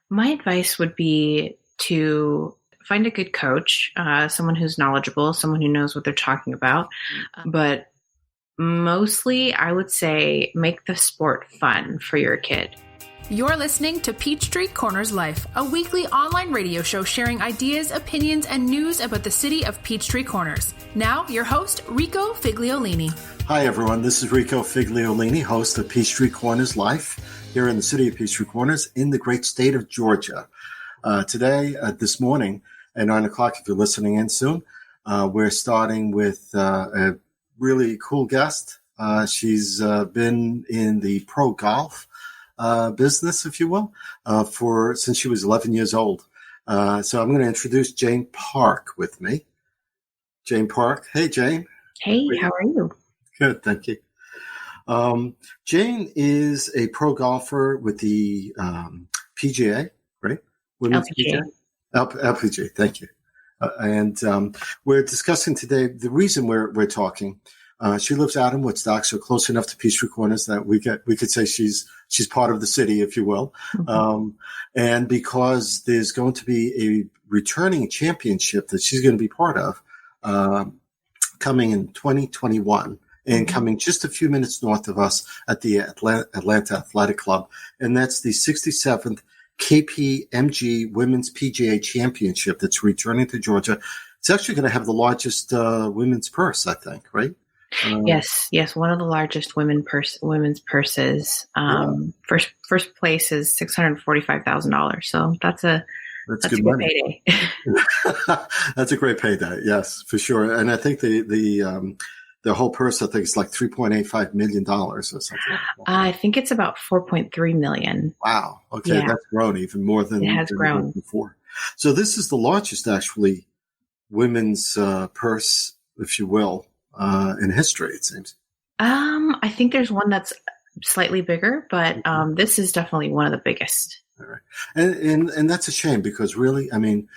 My advice would be to find a good coach, someone who's knowledgeable, someone who knows what they're talking about. But mostly, I would say make the sport fun for your kid. You're listening to Peachtree Corners Life, a weekly online radio show sharing ideas, opinions, and news about the city of Peachtree Corners. Now, your host, Rico Figliolini. Hi, everyone. This is Rico Figliolini, host of Peachtree Corners Life, here in the city of Peachtree Corners in the great state of Georgia. Today, this morning, at 9 o'clock, if you're listening in soon, we're starting with a really cool guest. She's been in the pro golf business, if you will, since she was 11 years old. So I'm going to introduce Jane Park with me. Jane Park. Hey, Jane. Hey, how are you? Good, thank you. Jane is a pro golfer with the PGA, right? Women's LPGA. LPGA, thank you. And we're discussing today the reason we're talking. She lives out in Woodstock, so close enough to Peachtree Corners that we could say she's part of the city, if you will. Mm-hmm. And because there's going to be a returning championship that she's going to be part of coming in 2021 and coming just a few minutes north of us at the Atlanta Athletic Club. And that's the 67th KPMG Women's PGA Championship that's returning to Georgia. It's actually going to have the largest women's purse, I think, right? Yes, one of the largest women's purses. First place is $645,000. So that's a good money. Payday. That's a great payday. Yes, for sure. And I think the whole purse, I think, is like $3.85 million or something. I think it's about $4.3 million. Wow. Okay, yeah. That's grown even more than it has grown before. So this is the largest, actually, women's purse, if you will. In history, it seems. I think there's one that's slightly bigger, but this is definitely one of the biggest. All right. And that's a shame because really, I mean,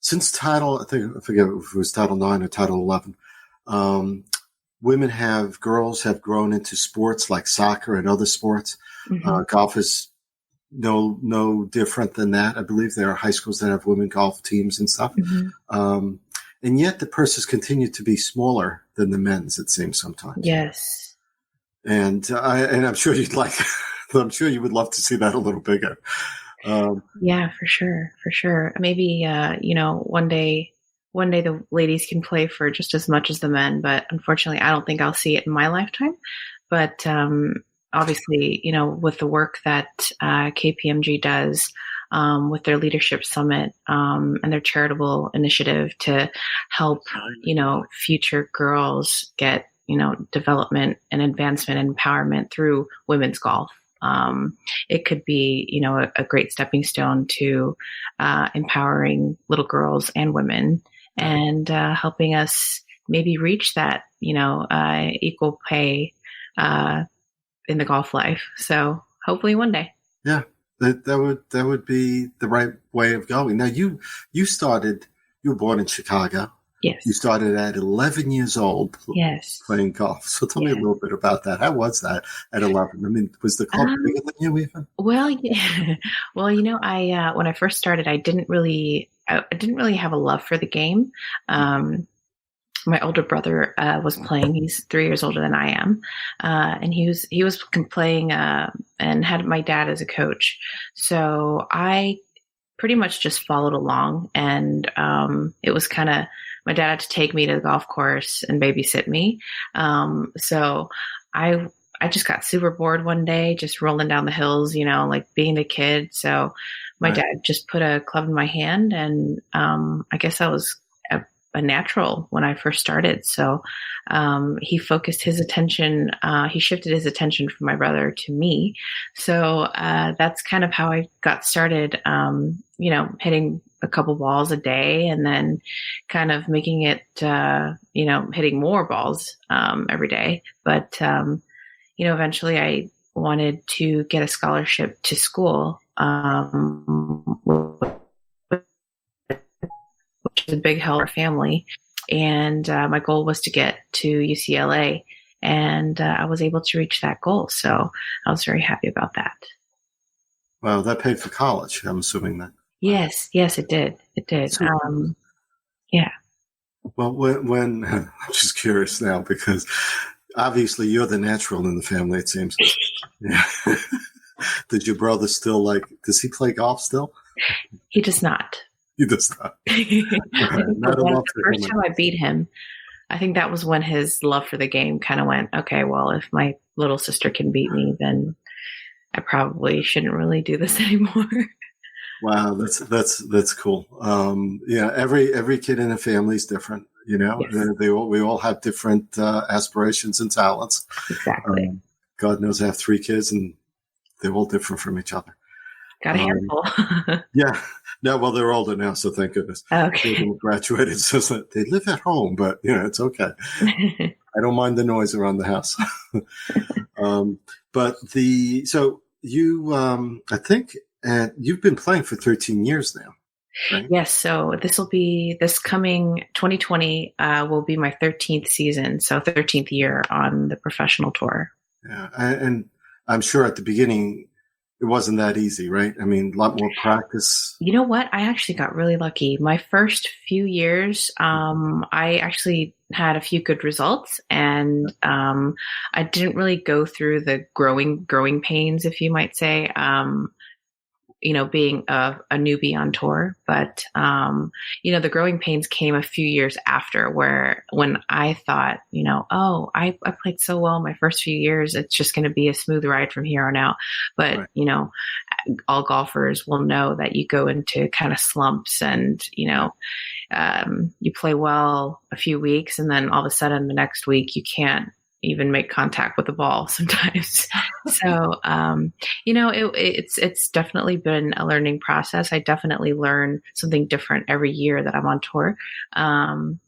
since I forget if it was Title 9 or Title 11, girls have grown into sports like soccer and other sports. Mm-hmm. Golf is no different than that. I believe there are high schools that have women golf teams and stuff. Mm-hmm. And yet the purses continue to be smaller than the men's, it seems sometimes. Yes. And I'm sure I'm sure you would love to see that a little bigger. Yeah, for sure. Maybe, one day the ladies can play for just as much as the men, but unfortunately I don't think I'll see it in my lifetime. But, obviously, with the work that, KPMG does, with their leadership summit, and their charitable initiative to help, future girls get, development and advancement and empowerment through women's golf. It could be, a great stepping stone to, empowering little girls and women and, helping us maybe reach that, equal pay, in the golf life. So hopefully one day. Yeah. That would be the right way of going. Now, you were born in Chicago. Yes. You started at 11 years old playing golf. So tell me a little bit about that. How was that at 11? I mean, was the club bigger than you even? Well, yeah. I when I first started, I didn't really have a love for the game. My older brother was playing. He's 3 years older than I am, and he was playing and had my dad as a coach. So I pretty much just followed along, and it was kind of my dad had to take me to the golf course and babysit me. So I just got super bored one day, just rolling down the hills, like being a kid. So my dad just put a club in my hand, and I guess I was a natural when I first started. So he focused his attention, he shifted his attention from my brother to me. So that's kind of how I got started, hitting a couple balls a day and then kind of making it, hitting more balls every day. But, eventually I wanted to get a scholarship to school, which is a big help for our family. And my goal was to get to UCLA, and I was able to reach that goal. So I was very happy about that. Well, that paid for college. I'm assuming that. Yes, it did. It did. So, Yeah. well, when I'm just curious now because obviously you're the natural in the family, it seems. Yeah. Did your brother still does he play golf still? He does not. He does not. The first time I beat him, I think that was when his love for the game kind of went, okay, well, if my little sister can beat me, then I probably shouldn't really do this anymore. Wow, that's cool. Yeah, every kid in a family is different. You know, Yes. we all have different aspirations and talents. Exactly. God knows I have 3 kids, and they're all different from each other. Got a handful. Yeah. No, well, they're older now, so thank goodness. Okay. They graduated, so they live at home, but it's okay. I don't mind the noise around the house. So you, I think, you've been playing for 13 years now, right? Yes. So this coming 2020 will be my 13th season. So 13th year on the professional tour. Yeah. And I'm sure at the beginning it wasn't that easy, right? I mean, a lot more practice. You know what? I actually got really lucky. My first few years, I actually had a few good results, and I didn't really go through the growing pains, if you might say. Being a newbie on tour, but the growing pains came a few years after, when I thought, I played so well my first few years, it's just going to be a smooth ride from here on out. But, right. All golfers will know that you go into kind of slumps, and, you play well a few weeks, and then all of a sudden the next week you can't even make contact with the ball sometimes. So, it's definitely been a learning process. I definitely learn something different every year that I'm on tour. I'm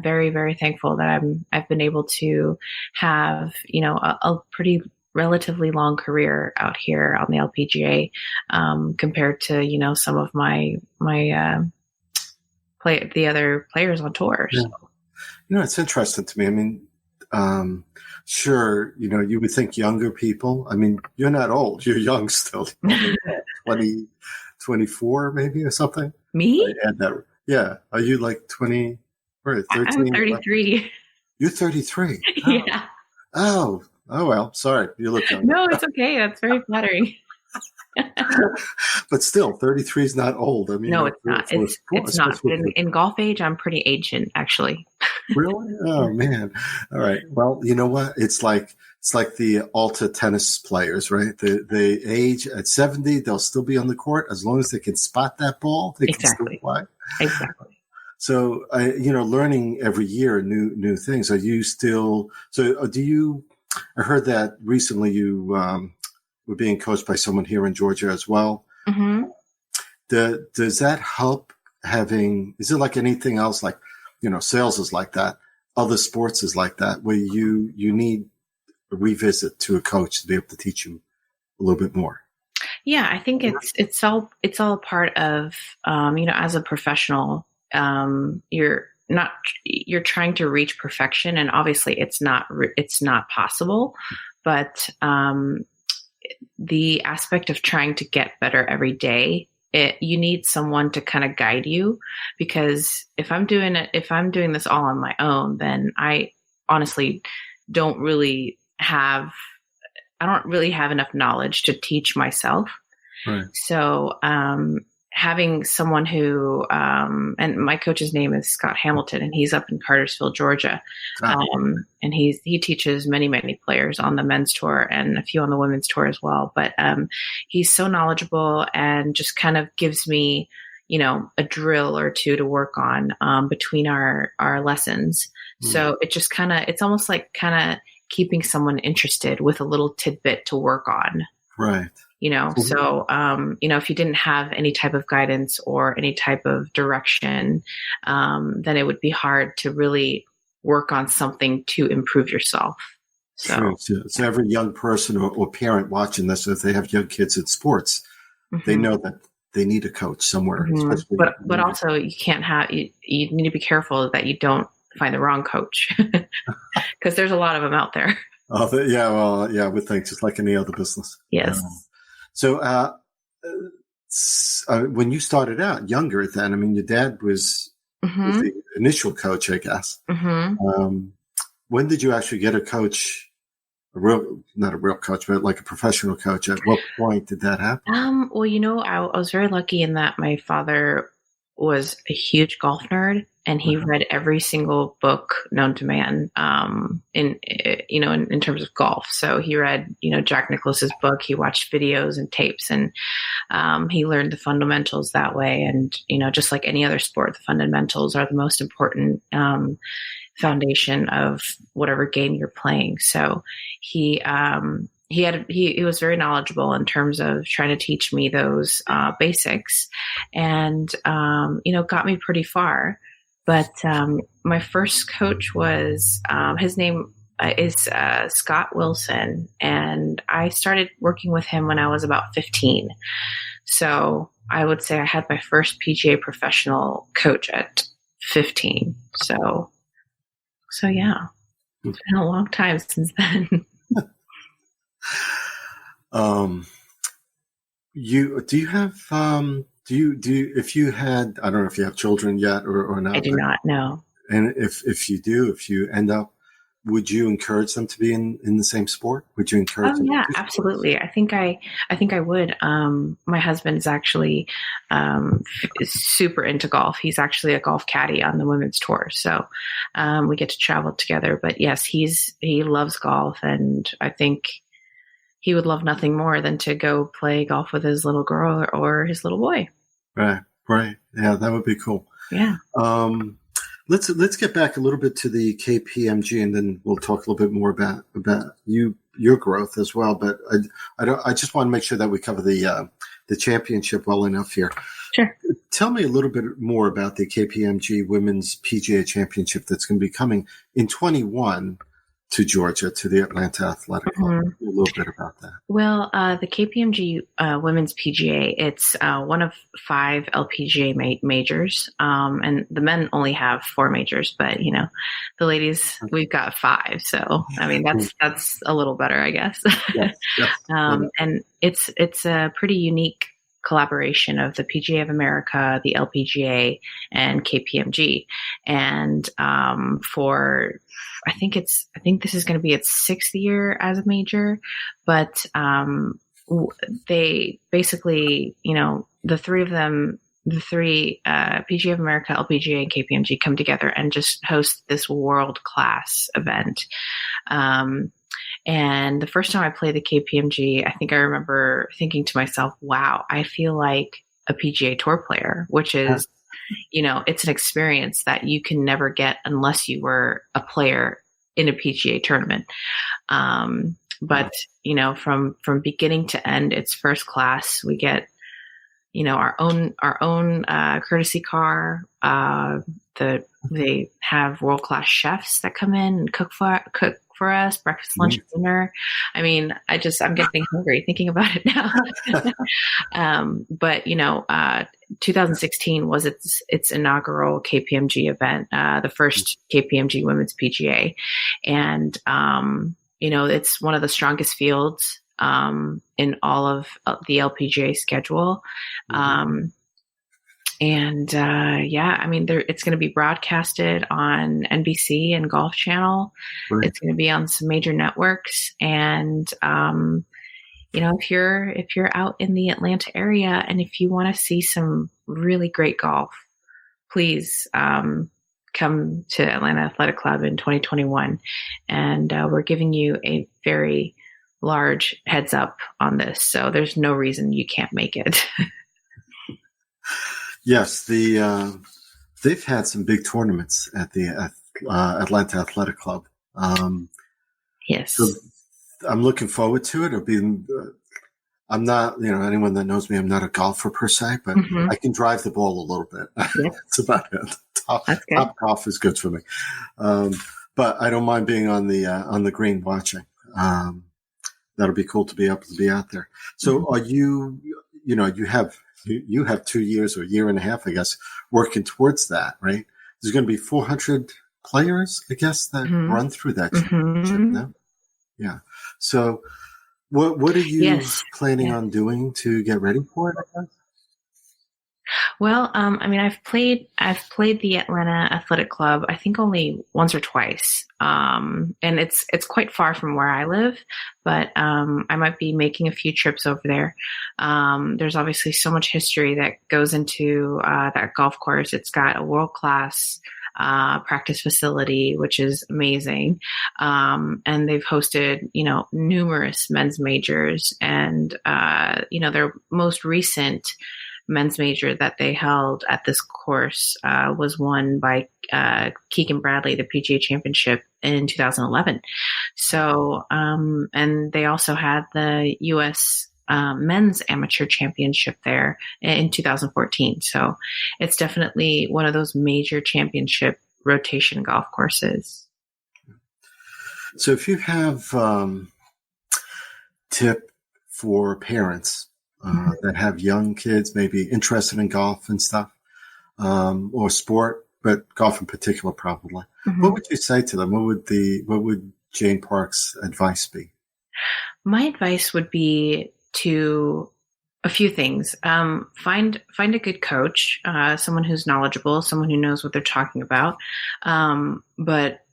very, very thankful that I've been able to have, a pretty relatively long career out here on the LPGA, compared to, some of my the other players on tour. Yeah. So. It's interesting to me. I mean, sure, you would think younger people. I mean, you're not old. You're young still. 20, 24 maybe or something? Me? Yeah. Are you like 20 or 13? I'm 33. 11? You're 33? Oh. Yeah. Oh, well, sorry. You look young. No, it's okay. That's very flattering. But still, 33 is not old. I mean, no, it's not. It's not. In golf age, I'm pretty ancient, actually. Really? Oh man! All right. Well, you know what? It's like the Alta tennis players, right? They age at 70, they'll still be on the court as long as they can spot that ball. They can still play. Exactly. So, learning every year new things. Are you still? So, do you? I heard that recently you were being coached by someone here in Georgia as well. Mm-hmm. Does that help having? Is it like anything else? Like, sales is like that. Other sports is like that, where you need a revisit to a coach to be able to teach you a little bit more. Yeah, I think it's all part of as a professional, you're trying to reach perfection, and obviously it's not possible, but the aspect of trying to get better every day, you need someone to kind of guide you, because if I'm doing this all on my own, then I honestly don't really have enough knowledge to teach myself. Right. So, having someone who, and my coach's name is Scott Hamilton, and he's up in Cartersville, Georgia. And he teaches many, many players on the men's tour and a few on the women's tour as well. But, he's so knowledgeable and just kind of gives me, a drill or two to work on, between our lessons. So it just it's almost like keeping someone interested with a little tidbit to work on. Right. So, if you didn't have any type of guidance or any type of direction, then it would be hard to really work on something to improve yourself. So every young person or parent watching this, if they have young kids in sports, mm-hmm. they know that they need a coach somewhere. Mm-hmm. But also you can't you need to be careful that you don't find the wrong coach, because there's a lot of them out there. I would think just like any other business. Yes. So, when you started out younger then, I mean, your dad was the initial coach, I guess. When did you actually get a coach? Not a real coach, but like a professional coach. At what point did that happen? Well, I was very lucky in that my father was a huge golf nerd, and he read every single book known to man, in terms of golf. So he read, Jack Nicklaus's book. He watched videos and tapes, and he learned the fundamentals that way. And, just like any other sport, the fundamentals are the most important foundation of whatever game you're playing. So he was very knowledgeable in terms of trying to teach me those basics, and got me pretty far. But my first coach was his name is Scott Wilson, and I started working with him when I was about 15. So I would say I had my first PGA professional coach at 15. So yeah, it's been a long time since then. If you had, I don't know if you have children yet or not. I do not know. And if you end up, would you encourage them to be in the same sport? Would you encourage them? Yeah, absolutely. I think I would. My husband is actually is super into golf. He's actually a golf caddy on the women's tour. So we get to travel together, but yes, he loves golf, and I think he would love nothing more than to go play golf with his little girl or his little boy. Right. Yeah, that would be cool. Yeah. Let's get back a little bit to the KPMG, and then we'll talk a little bit more about your growth as well. But I just want to make sure that we cover the championship well enough here. Sure. Tell me a little bit more about the KPMG Women's PGA Championship that's going to be coming in 21 to Georgia, to the Atlanta Athletic Club. A little bit about that. Well, the KPMG Women's PGA, it's one of 5 LPGA majors, and the men only have 4 majors, but the ladies, we've got 5. So I mean, that's a little better, I guess. Yes. And it's a pretty unique collaboration of the PGA of America, the LPGA, and KPMG. And I think this is going to be its 6th year as a major, but they basically, the three of them, PGA of America, LPGA, and KPMG come together and just host this world-class event. And the first time I played the KPMG, I think I remember thinking to myself, wow, I feel like a PGA Tour player, which is, it's an experience that you can never get unless you were a player in a PGA tournament. But, from beginning to end, it's first class. We get, our own courtesy car. They have world-class chefs that come in and cook for us, breakfast, lunch, dinner. I mean, I'm getting hungry thinking about it now. But 2016 was its inaugural KPMG event, the first KPMG Women's PGA, and it's one of the strongest fields in all of the LPGA schedule. It's going to be broadcasted on NBC and Golf Channel. Right. It's going to be on some major networks. And, if you're out in the Atlanta area and if you want to see some really great golf, please come to Atlanta Athletic Club in 2021. And we're giving you a very large heads up on this. So there's no reason you can't make it. Yes, they've had some big tournaments at the Atlanta Athletic Club. Yes, so I'm looking forward to it. I'm not, anyone that knows me, I'm not a golfer per se, but I can drive the ball a little bit. Yep. That's about it. Top golf is good for me, but I don't mind being on the green watching. That'll be cool to be able to be out there. So, are you? You have 2 years or a year and a half, I guess, working towards that, right? There's going to be 400 players, I guess, that run through that championship now. Yeah. So what are you Yes. planning on doing to get ready for it, I guess? Well, I mean, I've played the Atlanta Athletic Club, I think only once or twice. And it's quite far from where I live, but I might be making a few trips over there. There's obviously so much history that goes into that golf course. It's got a world-class practice facility, which is amazing. And they've hosted, numerous men's majors, and their most recent men's major that they held at this course was won by Keegan Bradley, the PGA Championship in 2011. So, and they also had the U.S. Men's Amateur Championship there in 2014. So it's definitely one of those major championship rotation golf courses. So if you have tip for parents that have young kids, maybe interested in golf and stuff, or sport, but golf in particular, probably. Mm-hmm. What would you say to them? What would Jane Park's advice be? My advice would be to a few things. Find a good coach, someone who's knowledgeable, someone who knows what they're talking about. But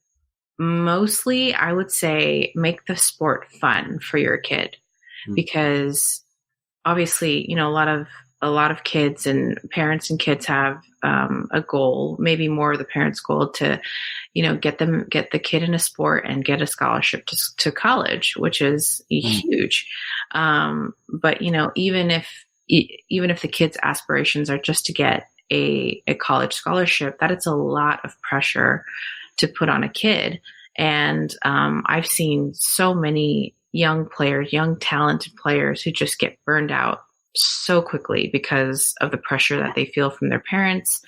mostly, I would say make the sport fun for your kid, because obviously, a lot of kids and parents and kids have a goal, maybe more the parents' goal to, get the kid in a sport and get a scholarship to college, which is huge. But even if the kids' aspirations are just to get a college scholarship, that it's a lot of pressure to put on a kid. And I've seen so many young talented players who just get burned out so quickly because of the pressure that they feel from their parents,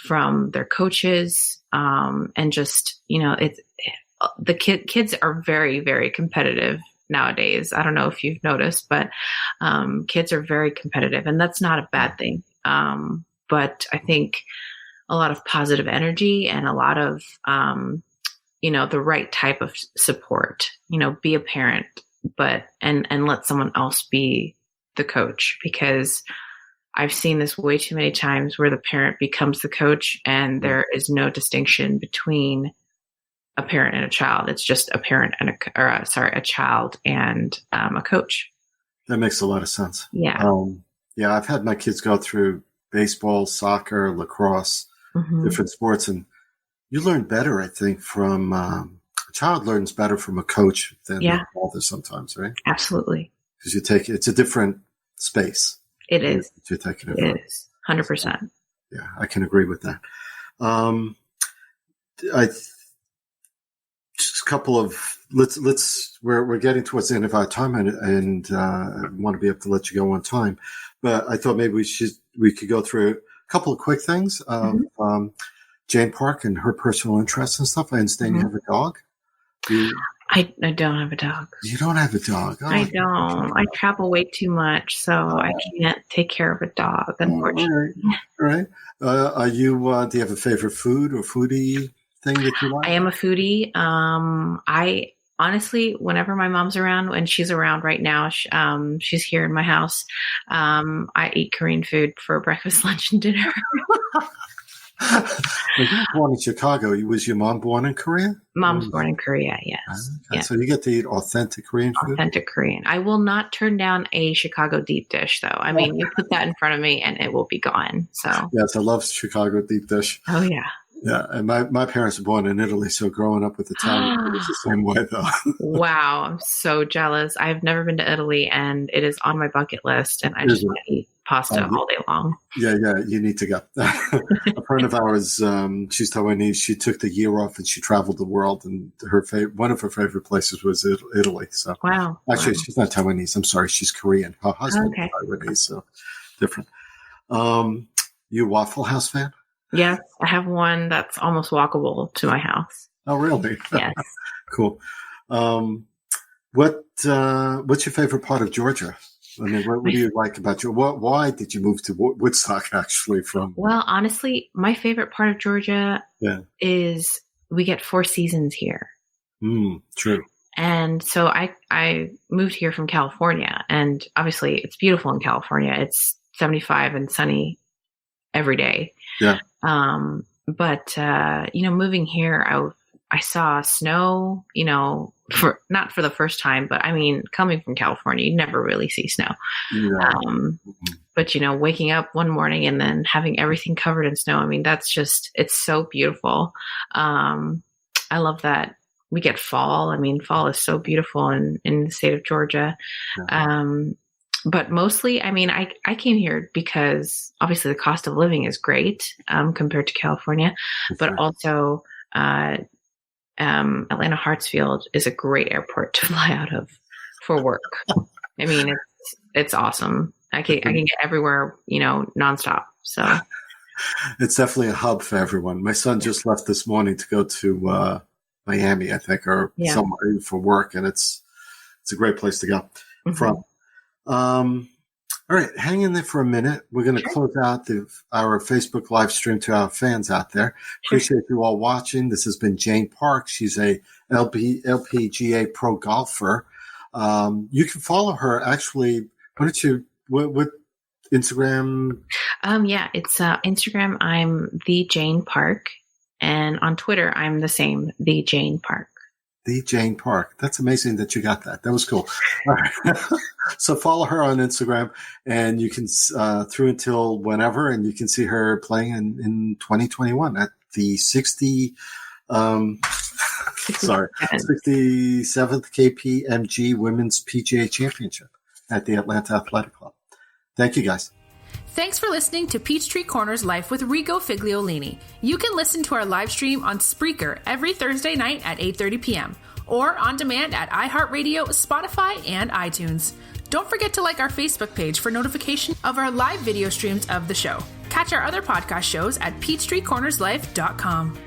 from their coaches, and just, the kids are very, very competitive nowadays. I don't know if you've noticed, but kids are very competitive, and that's not a bad thing. But I think a lot of positive energy and a lot of, the right type of support, be a parent, and let someone else be the coach, because I've seen this way too many times where the parent becomes the coach and there is no distinction between a parent and a child. It's just a parent and a child and a coach. That makes a lot of sense. Yeah. I've had my kids go through baseball, soccer, lacrosse, different sports, and you learn better, I think, from a child learns better from a coach than their father sometimes, right? Absolutely. Because it's a different space. It is. You're taking it from. It is 100%. Yeah, I can agree with that. Just a couple of we're getting towards the end of our time, and I want to be able to let you go on time, but I thought maybe we could go through a couple of quick things of Jane Park and her personal interests and stuff. I understand you have a dog. I don't have a dog. You don't have a dog? Oh, I don't. I travel way too much, so I can't take care of a dog, unfortunately. All right. Do you have a favorite food or foodie thing that you like? I am a foodie. I honestly, whenever my mom's around, when she's around right now, she's here in my house. I eat Korean food for breakfast, lunch, and dinner. Well, you were born in Chicago. Was your mom born in Korea? Mom's born in Korea, yes. Okay. So you get to eat authentic Korean food? Authentic Korean. I will not turn down a Chicago deep dish, though. I mean, you put that in front of me and it will be gone. So yes, I love Chicago deep dish. Oh, yeah. Yeah, and my parents were born in Italy, so growing up with Italian food is the same way, though. Wow, I'm so jealous. I've never been to Italy, and it is on my bucket list, and I just want to eat pasta all day long. Yeah, you need to go. A friend of ours, she's Taiwanese. She took the year off and she traveled the world, and one of her favorite places was Italy. So, wow. Actually, she's not Taiwanese. I'm sorry, she's Korean. Her husband is Taiwanese, so different. You a Waffle House fan? Yes, I have one that's almost walkable to my house. Oh, really? Yes. Cool. What's your favorite part of Georgia? I mean, what do you like about Georgia? Why did you move to Woodstock, actually, from? Well, honestly, my favorite part of Georgia is we get 4 seasons here. True. And so I moved here from California, and obviously it's beautiful in California. It's 75 and sunny every day. Yeah. But moving here, I saw snow, not for the first time, but I mean, coming from California, you never really see snow. Yeah. But waking up one morning and then having everything covered in snow, I mean, it's so beautiful. I love that we get fall. I mean, fall is so beautiful in the state of Georgia. Yeah. But mostly, I mean, I came here because obviously the cost of living is great compared to California, but also Atlanta Hartsfield is a great airport to fly out of for work. I mean, it's awesome. I can get everywhere, nonstop. So it's definitely a hub for everyone. My son just left this morning to go to Miami, I think, or somewhere for work, and it's a great place to go from. All right, hang in there for a minute. We're going to close out our Facebook live stream to our fans out there. Appreciate you all watching. This has been Jane Park. She's a LPGA pro golfer. You can follow her. Actually, why don't you? What Instagram? It's Instagram. I'm the Jane Park, and on Twitter, I'm the same, the Jane Park. The Jane Park. That's amazing that you got that. That was cool. All right. So follow her on Instagram, and you can through until whenever, and you can see her playing in 2021 at the 67th KPMG Women's PGA Championship at the Atlanta Athletic Club. Thank you, guys. Thanks for listening to Peachtree Corners Life with Rico Figliolini. You can listen to our live stream on Spreaker every Thursday night at 8:30 p.m. or on demand at iHeartRadio, Spotify, and iTunes. Don't forget to like our Facebook page for notification of our live video streams of the show. Catch our other podcast shows at PeachtreeCornersLife.com.